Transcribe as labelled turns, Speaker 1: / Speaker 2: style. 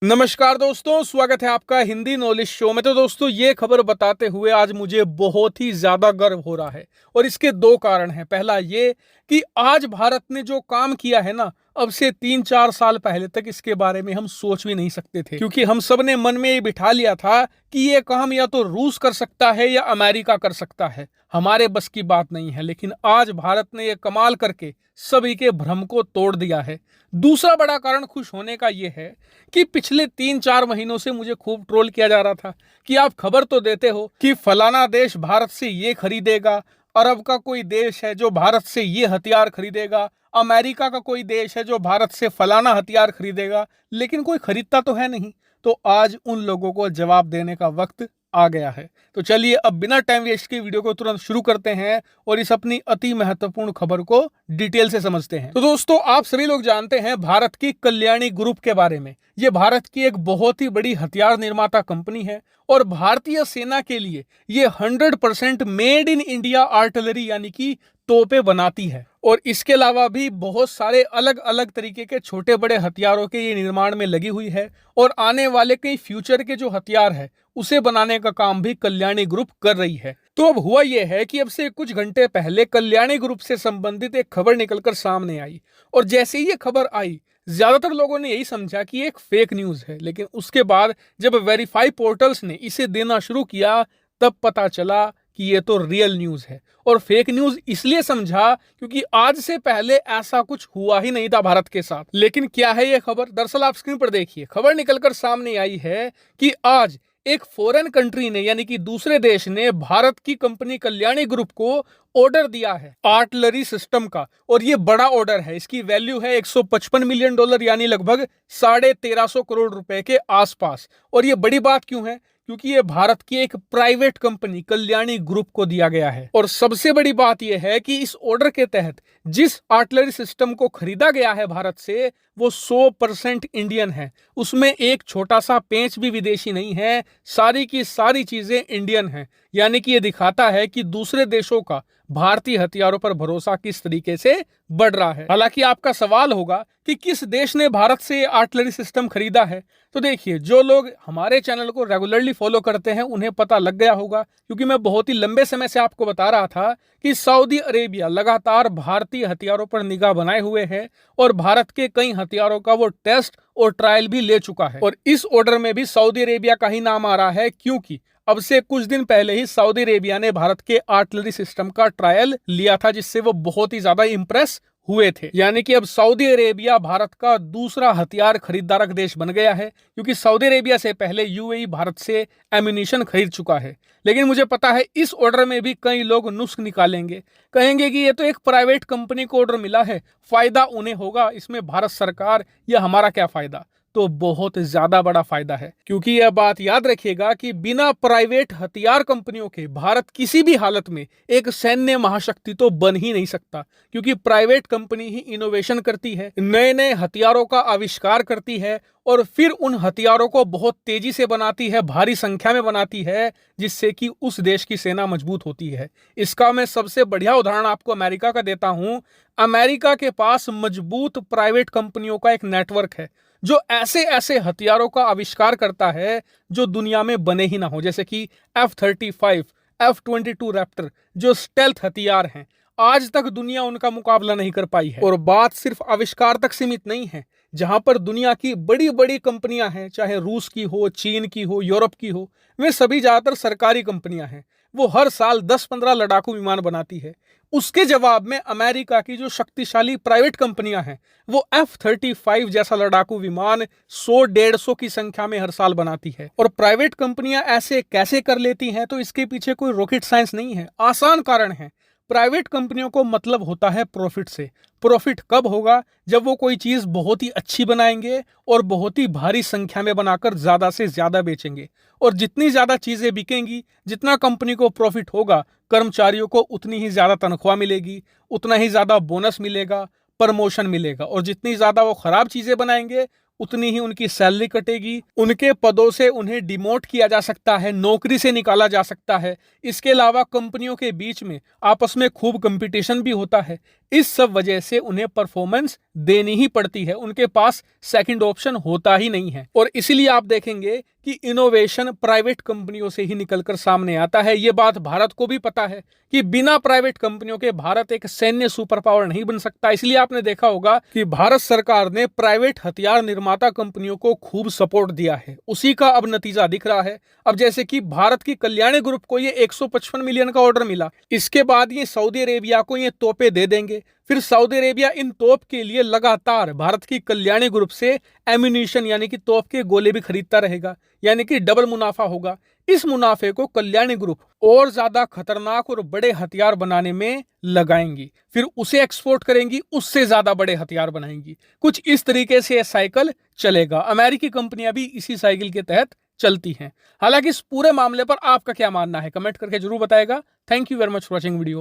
Speaker 1: नमस्कार दोस्तों, स्वागत है आपका हिंदी नॉलेज शो में। तो दोस्तों, ये खबर बताते हुए आज मुझे बहुत ही ज्यादा गर्व हो रहा है और इसके दो कारण हैं। पहला ये कि आज भारत ने जो काम किया है ना, अब से 3-4 साल पहले तक इसके बारे में हम सोच भी नहीं सकते थे, क्योंकि हम सब ने मन में ये बिठा लिया था कि ये काम या तो रूस कर सकता है या अमेरिका कर सकता है, हमारे बस की बात नहीं है। लेकिन आज भारत ने ये कमाल करके सभी के भ्रम को तोड़ दिया है। दूसरा बड़ा कारण खुश होने का ये है कि पिछले 3-4 महीनों से मुझे खूब ट्रोल किया जा रहा था कि आप खबर तो देते हो कि फलाना देश भारत से ये खरीदेगा, अरब का कोई देश है जो भारत से ये हथियार खरीदेगा, अमेरिका का कोई देश है जो भारत से फलाना हथियार खरीदेगा, लेकिन कोई खरीदता तो है नहीं। तो आज उन लोगों को जवाब देने का वक्त आ गया है। तो चलिए अब बिना टाइम वेस्ट के वीडियो को तुरंत शुरू करते हैं और इस अपनी अति महत्वपूर्ण खबर को डिटेल से समझते हैं। तो दोस्तों, आप सभी लोग जानते हैं भारत की कल्याणी ग्रुप के बारे में। ये भारत की एक बहुत ही बड़ी हथियार निर्माता कंपनी है और भारतीय सेना के लिए ये 100% मेड इन इंडिया आर्टिलरी यानी कि तोपें बनाती है। और इसके अलावा भी बहुत सारे अलग अलग तरीके के छोटे बड़े हथियारों के ये निर्माण में लगी हुई है और आने वाले कई फ्यूचर के जो हथियार है उसे बनाने का काम भी कल्याणी ग्रुप कर रही है। तो अब हुआ यह है कि अब से कुछ घंटे पहले कल्याणी ग्रुप से संबंधित एक खबर निकलकर सामने आई और जैसे ही ये खबर आई, ज्यादातर लोगों ने यही समझा कि एक फेक न्यूज है। लेकिन उसके बाद जब वेरीफाई पोर्टल्स ने इसे देना शुरू किया, तब पता चला कि ये तो रियल न्यूज है। और फेक न्यूज इसलिए समझा क्योंकि आज से पहले ऐसा कुछ हुआ ही नहीं था भारत के साथ। लेकिन क्या है ये खबर? दरअसल आप स्क्रीन पर देखिए, खबर निकलकर सामने आई है कि आज एक फॉरेन कंट्री ने यानी कि दूसरे देश ने भारत की कंपनी कल्याणी ग्रुप को ऑर्डर दिया है आर्टिलरी सिस्टम का। और ये बड़ा ऑर्डर है, इसकी वैल्यू है $155 मिलियन यानी लगभग 1350 करोड़ रुपए के आसपास। और ये बड़ी बात क्यों है? क्योंकि ये भारत की एक प्राइवेट कंपनी कल्याणी ग्रुप को दिया गया है। और सबसे बड़ी बात यह है कि इस ऑर्डर के तहत जिस आर्टिलरी सिस्टम को खरीदा गया है भारत से, वो 100% इंडियन है। उसमें एक छोटा सा पेंच भी विदेशी नहीं है, सारी की सारी चीजें इंडियन हैं। यानी कि ये दिखाता है कि दूसरे देशों का भारतीय हथियारों पर भरोसा किस तरीके से बढ़ रहा है। हालांकि आपका सवाल होगा कि किस देश ने भारत से आर्टिलरी सिस्टम खरीदा है। तो देखिए, जो लोग हमारे चैनल को रेगुलरली फॉलो करते हैं उन्हें पता लग गया होगा, क्योंकि मैं बहुत ही लंबे समय से आपको बता रहा था कि सऊदी अरेबिया लगातार भारतीय हथियारों पर निगाह बनाए हुए है और भारत के कई हथियारों का वो टेस्ट और ट्रायल भी ले चुका है। और इस ऑर्डर में भी सऊदी अरेबिया का ही नाम आ रहा है, क्योंकि अब से कुछ दिन पहले ही सऊदी अरेबिया ने भारत के आर्टिलरी सिस्टम का ट्रायल लिया था, जिससे वो बहुत ही ज्यादा इंप्रेस हुए थे। यानी कि अब सऊदी अरेबिया भारत का दूसरा हथियार खरीदारक देश बन गया है, क्योंकि सऊदी अरेबिया से पहले यूएई भारत से एम्यूनिशन खरीद चुका है। लेकिन मुझे पता है इस ऑर्डर में भी कई लोग नुस्ख निकालेंगे, कहेंगे कि ये तो एक प्राइवेट कंपनी को ऑर्डर मिला है, फायदा उन्हें होगा, इसमें भारत सरकार या हमारा क्या फायदा? तो बहुत ज्यादा बड़ा फायदा है, क्योंकि यह बात याद रखिएगा कि बिना प्राइवेट हथियार कंपनियों के भारत किसी भी हालत में एक सैन्य महाशक्ति तो बन ही नहीं सकता। क्योंकि प्राइवेट कंपनी ही इनोवेशन करती है, नए नए हथियारों का आविष्कार करती है और फिर उन हथियारों को बहुत तेजी से बनाती है, भारी संख्या में बनाती है, जिससे कि उस देश की सेना मजबूत होती है। इसका मैं सबसे बढ़िया उदाहरण आपको अमेरिका का देता हूं। अमेरिका के पास मजबूत प्राइवेट कंपनियों का एक नेटवर्क है जो ऐसे ऐसे हथियारों का आविष्कार करता है जो दुनिया में बने ही ना हो, जैसे कि F-35, F-22 रैप्टर, जो स्टेल्थ हथियार हैं। आज तक दुनिया उनका मुकाबला नहीं कर पाई है। और बात सिर्फ आविष्कार तक सीमित नहीं है। जहां पर दुनिया की बड़ी बड़ी कंपनियां हैं, चाहे रूस की हो, चीन की हो, यूरोप की हो, वे सभी ज्यादातर सरकारी कंपनियां हैं। वो हर साल 10-15 लड़ाकू विमान बनाती है। उसके जवाब में अमेरिका की जो शक्तिशाली प्राइवेट कंपनियां हैं, वो F-35 जैसा लड़ाकू विमान 100-150 की संख्या में हर साल बनाती है। और प्राइवेट कंपनियां ऐसे कैसे कर लेती हैं? तो इसके पीछे कोई रॉकेट साइंस नहीं है, आसान कारण है। प्राइवेट कंपनियों को मतलब होता है प्रॉफिट से। प्रॉफिट कब होगा? जब वो कोई चीज बहुत ही अच्छी बनाएंगे और बहुत ही भारी संख्या में बनाकर ज्यादा से ज्यादा बेचेंगे। और जितनी ज्यादा चीजें बिकेंगी, जितना कंपनी को प्रॉफिट होगा, कर्मचारियों को उतनी ही ज्यादा तनख्वाह मिलेगी, उतना ही ज्यादा बोनस मिलेगा, प्रमोशन मिलेगा। और जितनी ज्यादा वो खराब चीजें बनाएंगे, उतनी ही उनकी सैलरी कटेगी, उनके पदों से उन्हें डिमोट किया जा सकता है, नौकरी से निकाला जा सकता है। इसके अलावा कंपनियों के बीच में आपस में खूब कंपटीशन भी होता है। इस सब वजह से उन्हें परफॉर्मेंस देनी ही पड़ती है, उनके पास सेकंड ऑप्शन होता ही नहीं है। और इसीलिए आप देखेंगे कि इनोवेशन प्राइवेट कंपनियों से ही निकलकर सामने आता है। ये बात भारत को भी पता है कि बिना प्राइवेट कंपनियों के भारत एक सैन्य सुपर पावर नहीं बन सकता। इसलिए आपने देखा होगा कि भारत सरकार ने प्राइवेट हथियार निर्माता कंपनियों को खूब सपोर्ट दिया है, उसी का अब नतीजा दिख रहा है। अब जैसे कि भारत की कल्याणी ग्रुप को ये 155 मिलियन का ऑर्डर मिला, इसके बाद ये सऊदी अरेबिया को ये तोपे दे देंगे, फिर सऊदी अरेबिया इन तोप के लिए लगातार भारत की कल्याणी ग्रुप से एम्यूनिशन यानी कि तोप के गोले भी खरीदता रहेगा, यानी कि डबल मुनाफा होगा। इस मुनाफे को कल्याणी ग्रुप और ज्यादा खतरनाक और बड़े हथियार बनाने में लगाएंगी, फिर उसे एक्सपोर्ट करेंगी, उससे ज्यादा बड़े हथियार बनाएंगी। कुछ इस तरीके से यह साइकिल चलेगा। अमेरिकी कंपनियां भी इसी साइकिल के तहत चलती हैं। हालांकि इस पूरे मामले पर आपका क्या मानना है, कमेंट करके जरूर बताएगा। Thank you very much for watching video.